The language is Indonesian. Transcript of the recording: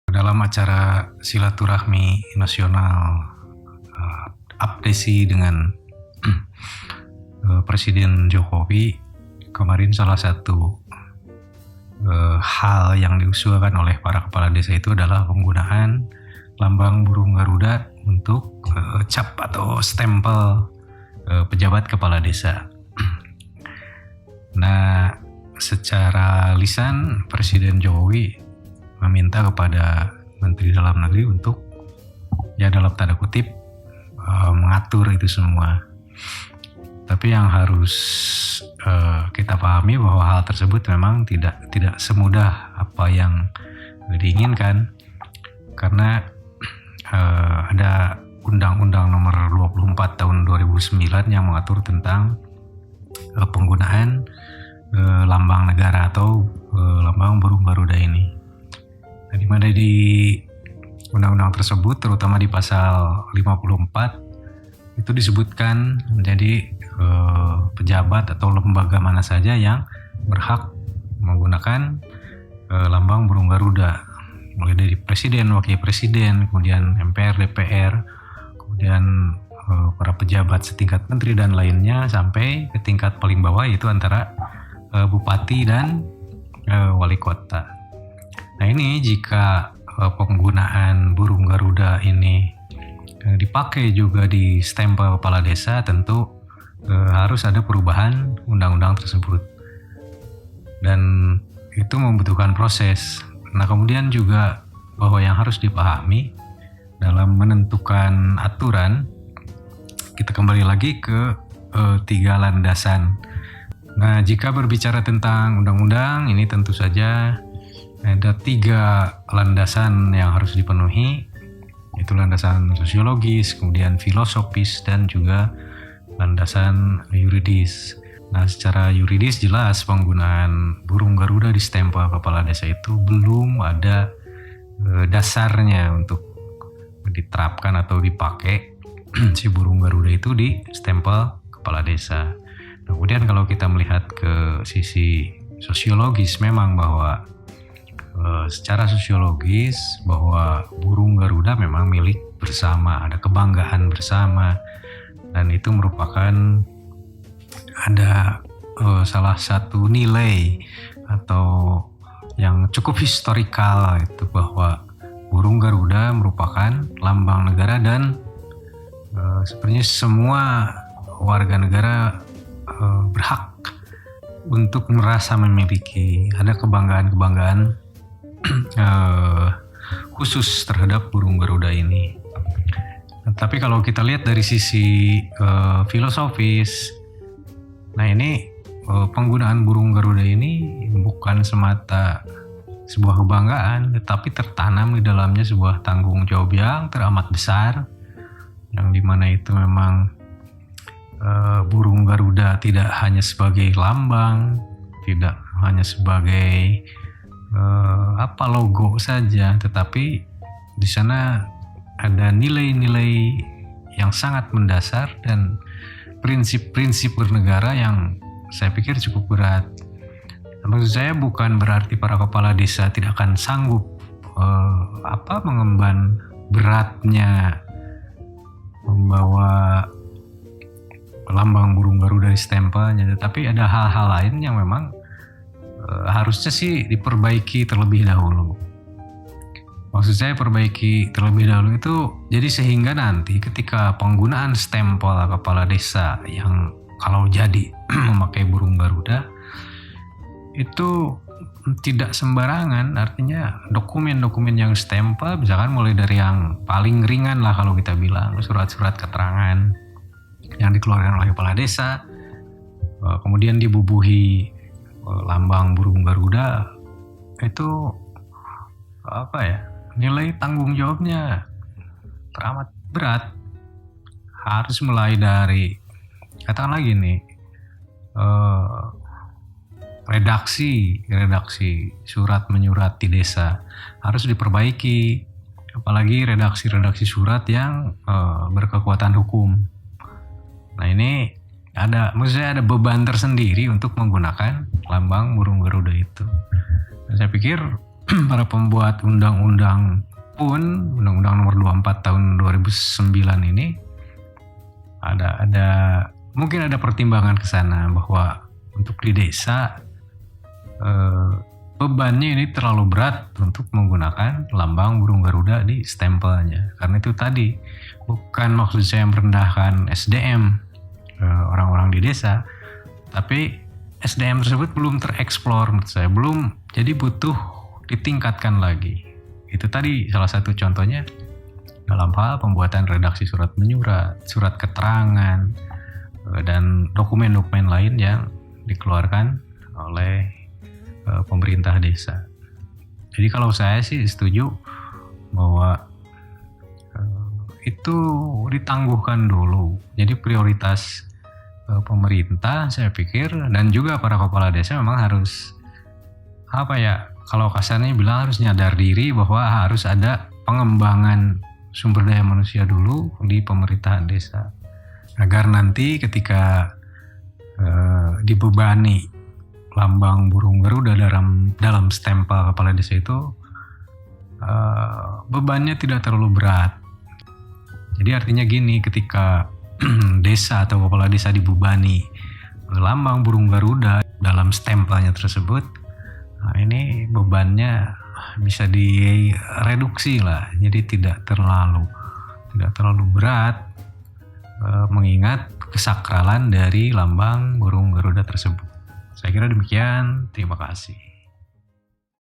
Dalam acara silaturahmi nasional Abdesi dengan Presiden Jokowi, kemarin salah satu hal yang diusulkan oleh para kepala desa itu adalah penggunaan lambang burung Garuda untuk cap atau stempel pejabat kepala desa. Nah, secara lisan Presiden Jokowi meminta kepada Menteri Dalam Negeri untuk dalam tanda kutip mengatur itu semua. Tapi yang harus kita pahami bahwa hal tersebut memang tidak semudah apa yang diinginkan, karena ada Undang-Undang Nomor 24 Tahun 2009 yang mengatur tentang penggunaan lambang negara atau lambang burung Garuda ini. Nah, di mana di undang-undang tersebut, terutama di pasal 54, itu disebutkan menjadi pejabat atau lembaga mana saja yang berhak menggunakan lambang burung Garuda, mulai dari presiden, wakil presiden, kemudian MPR, DPR, kemudian para pejabat setingkat menteri dan lainnya, sampai ke tingkat paling bawah, yaitu antara bupati dan wali kota. Nah, ini jika penggunaan burung Garuda ini dipakai juga di stempel kepala desa, tentu harus ada perubahan undang-undang tersebut, dan itu membutuhkan proses. Nah, kemudian juga bahwa yang harus dipahami dalam menentukan aturan, kita kembali lagi ke 3 landasan. Nah, jika berbicara tentang undang-undang ini, tentu saja ada 3 landasan yang harus dipenuhi, yaitu landasan sosiologis, kemudian filosofis, dan juga landasan yuridis. Nah, secara yuridis jelas penggunaan burung Garuda di stempel kepala desa itu belum ada dasarnya untuk diterapkan atau dipakai si burung Garuda itu di stempel kepala desa. Kemudian kalau kita melihat ke sisi sosiologis, memang bahwa secara sosiologis bahwa burung Garuda memang milik bersama, ada kebanggaan bersama, dan itu merupakan ada salah satu nilai atau yang cukup historikal, itu bahwa burung Garuda merupakan lambang negara, dan sebenarnya semua warga negara berhak untuk merasa memiliki, ada kebanggaan-kebanggaan khusus terhadap burung Garuda ini. Nah, tapi kalau kita lihat dari sisi filosofis, nah ini penggunaan burung Garuda ini bukan semata sebuah kebanggaan, tetapi tertanam di dalamnya sebuah tanggung jawab yang teramat besar, yang dimana itu memang burung Garuda tidak hanya sebagai lambang, tidak hanya sebagai logo saja, tetapi di sana ada nilai-nilai yang sangat mendasar dan prinsip-prinsip bernegara yang saya pikir cukup berat. Maksud saya bukan berarti para kepala desa tidak akan sanggup mengemban beratnya membawa lambang burung Garuda di stempelnya, tetapi ada hal-hal lain yang memang harusnya sih diperbaiki terlebih dahulu. Maksud saya perbaiki terlebih dahulu itu jadi sehingga nanti ketika penggunaan stempel kepala desa yang kalau jadi memakai burung Garuda itu tidak sembarangan. Artinya dokumen-dokumen yang stempel, misalkan mulai dari yang paling ringan lah kalau kita bilang, surat-surat keterangan yang dikeluarkan oleh kepala desa, kemudian dibubuhi lambang burung Garuda, itu nilai tanggung jawabnya teramat berat. Harus mulai dari, katakan lagi nih, redaksi surat menyurat di desa harus diperbaiki, apalagi redaksi surat yang berkekuatan hukum. Nah, ini maksudnya ada beban tersendiri untuk menggunakan lambang burung Garuda itu. Dan saya pikir para pembuat undang-undang pun, Undang-Undang Nomor 24 tahun 2009 ini ada mungkin ada pertimbangan ke sana bahwa untuk di desa bebannya ini terlalu berat untuk menggunakan lambang burung Garuda di stempelnya. Karena itu tadi bukan maksud saya merendahkan SDM orang-orang di desa, tapi SDM tersebut belum tereksplor menurut saya, belum, jadi butuh ditingkatkan lagi. Itu tadi salah satu contohnya dalam hal pembuatan redaksi surat menyurat, surat keterangan, dan dokumen-dokumen lain yang dikeluarkan oleh pemerintah desa. Jadi kalau saya sih setuju bahwa itu ditangguhkan dulu. Jadi prioritas pemerintah saya pikir dan juga para kepala desa memang harus kalau kasarnya bilang harus nyadar diri bahwa harus ada pengembangan sumber daya manusia dulu di pemerintahan desa, agar nanti ketika dibebani lambang burung Garuda dalam stempel kepala desa itu bebannya tidak terlalu berat. Jadi artinya gini, ketika desa atau kepala desa dibebani lambang burung Garuda dalam stempelnya tersebut, nah ini bebannya bisa direduksi lah, jadi tidak terlalu berat, mengingat kesakralan dari lambang burung Garuda tersebut. Saya kira demikian, terima kasih.